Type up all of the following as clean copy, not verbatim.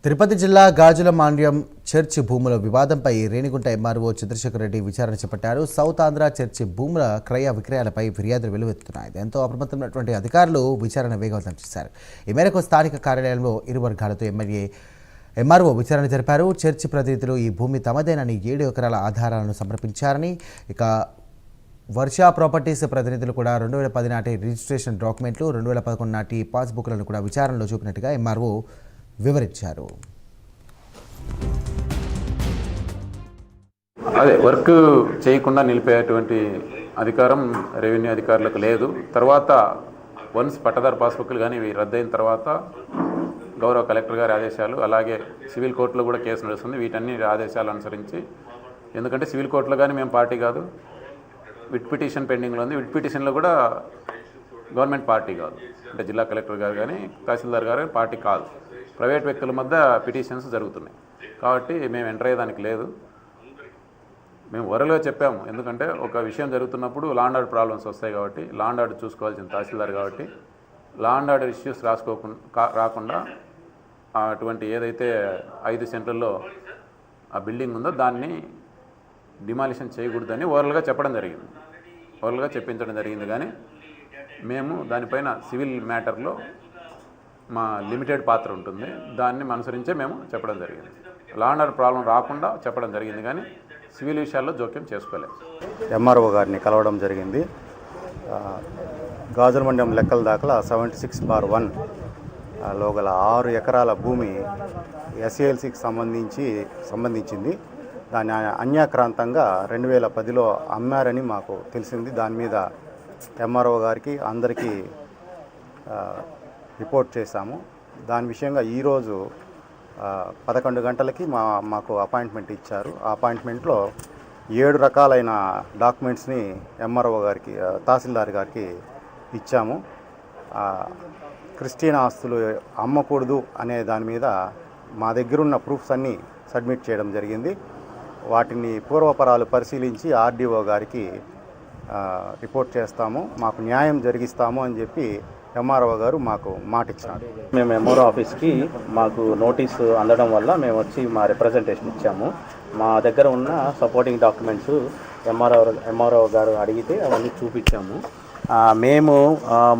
తిరుపతి జిల్లా గాజుల మాండ్యం చర్చి భూముల వివాదంపై రేణిగుంట ఎంఆర్ఓ చంద్రశేఖర్ రెడ్డి విచారణ చేపట్టారు. సౌత్ ఆంధ్ర చర్చి భూముల క్రయ విక్రయాలపై ఫిర్యాదులు వెల్లువెత్తుతున్నాయి. దీంతో అప్రమత్తమైనటువంటి అధికారులు విచారణ వేగవంతం చేశారు. ఈ మేరకు స్థానిక కార్యాలయంలో ఇరు వర్గాలతో ఎంఆర్ఓ విచారణ జరిపారు. చర్చి ప్రతినిధులు ఈ భూమి తమదేనని 7 ఎకరాల ఆధారాలను సమర్పించారని, ఇక వర్ష ప్రాపర్టీస్ ప్రతినిధులు కూడా 2010 నాటి రిజిస్ట్రేషన్ డాక్యుమెంట్లు, 2011 నాటి పాస్బుక్లను కూడా విచారణలో చూపినట్టుగా ఎంఆర్ఓ వివరించారు. అదే వర్క్ చేయకుండా నిలిపేటువంటి అధికారం రెవెన్యూ అధికారులకు లేదు. తర్వాత వన్స్ పట్టదారు పాస్బుక్లు కానీ ఇవి రద్దయిన తర్వాత గౌరవ కలెక్టర్ గారి ఆదేశాలు, అలాగే సివిల్ కోర్టులో కూడా కేసు నడుస్తుంది. వీటన్ని ఆదేశాలు అనుసరించి, ఎందుకంటే సివిల్ కోర్టులో కానీ మేము పార్టీ కాదు, విట్ పిటిషన్ పెండింగ్లో ఉంది. విట్ పిటిషన్లో కూడా గవర్నమెంట్ పార్టీ కాదు, అంటే జిల్లా కలెక్టర్ గారు కానీ తహసీల్దార్ గారు పార్టీ కాదు, ప్రైవేట్ వ్యక్తుల మధ్య పిటిషన్స్ జరుగుతున్నాయి. కాబట్టి మేము ఎంటర్ అయ్యేదానికి లేదు. మేము వరలో చెప్పాము, ఎందుకంటే ఒక విషయం జరుగుతున్నప్పుడు లా అండ్ ఆర్డర్ ప్రాబ్లమ్స్ వస్తాయి కాబట్టి, లా అండ్ ఆర్డర్ చూసుకోవాల్సిన తహసీల్దార్ కాబట్టి లా అండ్ ఆర్డర్ ఇష్యూస్ రాకుండా అటువంటి ఏదైతే 5 సెంటర్లో ఆ బిల్డింగ్ ఉందో దాన్ని డిమాలిషన్ చేయకూడదని ఓరల్గా చెప్పడం జరిగింది, ఓరల్గా చెప్పించడం జరిగింది. కానీ మేము దానిపైన సివిల్ మ్యాటర్లో మా లిమిటెడ్ పాత్ర ఉంటుంది, దాన్ని అనుసరించే మేము చెప్పడం జరిగింది. లా అండ్ ఆర్డర్ ప్రాబ్లం రాకుండా చెప్పడం జరిగింది, కానీ సివిల్ విషయాల్లో జోక్యం చేసుకోలేదు. ఎంఆర్ఓ గారిని కలవడం జరిగింది. గాజుల మండలం లెక్కల దాఖలా 76/1 లో గల 6 ఎకరాల భూమి ఎస్ఏఎల్సికి సంబంధించింది. దాన్ని అన్యాక్రాంతంగా 2010లో అమ్మారని మాకు తెలిసింది. దాని మీద ఎంఆర్ఓ గారికి అందరికీ రిపోర్ట్ చేశాము. దాని విషయంగా ఈరోజు 11 గంటలకి మాకు అపాయింట్మెంట్ ఇచ్చారు. ఆ అపాయింట్మెంట్లో 7 రకాలైన డాక్యుమెంట్స్ని ఎంఆర్ఓ గారికి, తహసీల్దార్ గారికి ఇచ్చాము. క్రిస్టియన్ ఆస్తులు అమ్మకూడదు అనే దాని మీద మా దగ్గరున్న ప్రూఫ్స్ అన్నీ సబ్మిట్ చేయడం జరిగింది. వాటిని పూర్వపరాలు పరిశీలించి ఆర్డీఓ గారికి రిపోర్ట్ చేస్తాము, మాకు న్యాయం జరిగిస్తాము అని చెప్పి ఎంఆర్ఓ గారు మాకు మాట ఇచ్చారు. మేము ఎంఆర్ఓ ఆఫీస్కి మాకు నోటీసు అందడం వల్ల మేము వచ్చి మా రిప్రజెంటేషన్ ఇచ్చాము. మా దగ్గర ఉన్న సపోర్టింగ్ డాక్యుమెంట్స్ ఎంఆర్ఓ గారు అడిగితే అవన్నీ చూపించాము. మేము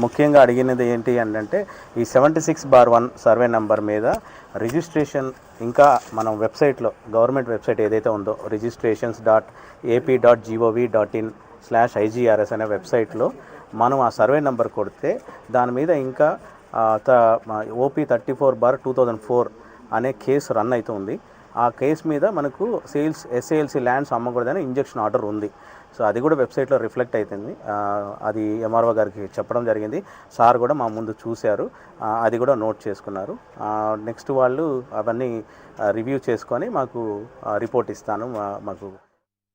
ముఖ్యంగా అడిగినది ఏంటి అంటే, ఈ 76/1 సర్వే నెంబర్ మీద రిజిస్ట్రేషన్ ఇంకా మనం వెబ్సైట్లో, గవర్నమెంట్ వెబ్సైట్ ఏదైతే ఉందో registrations.ap.gov.in/IGRS అనే వెబ్సైట్లో మనం ఆ సర్వే నెంబర్ కొడితే దాని మీద ఇంకా OP 34/2004 అనే కేసు రన్ అవుతుంది. ఆ కేసు మీద మనకు ఎస్ఏఎల్సి ల్యాండ్స్ అమ్మకూడదని ఇంజక్షన్ ఆర్డర్ ఉంది. సో అది కూడా వెబ్సైట్లో రిఫ్లెక్ట్ అవుతుంది. అది ఎంఆర్ఓ గారికి చెప్పడం జరిగింది. సార్ కూడా మా ముందు చూశారు, అది కూడా నోట్ చేసుకున్నారు. నెక్స్ట్ వాళ్ళు అవన్నీ రివ్యూ చేసుకొని మాకు రిపోర్ట్ ఇస్తాను. మాకు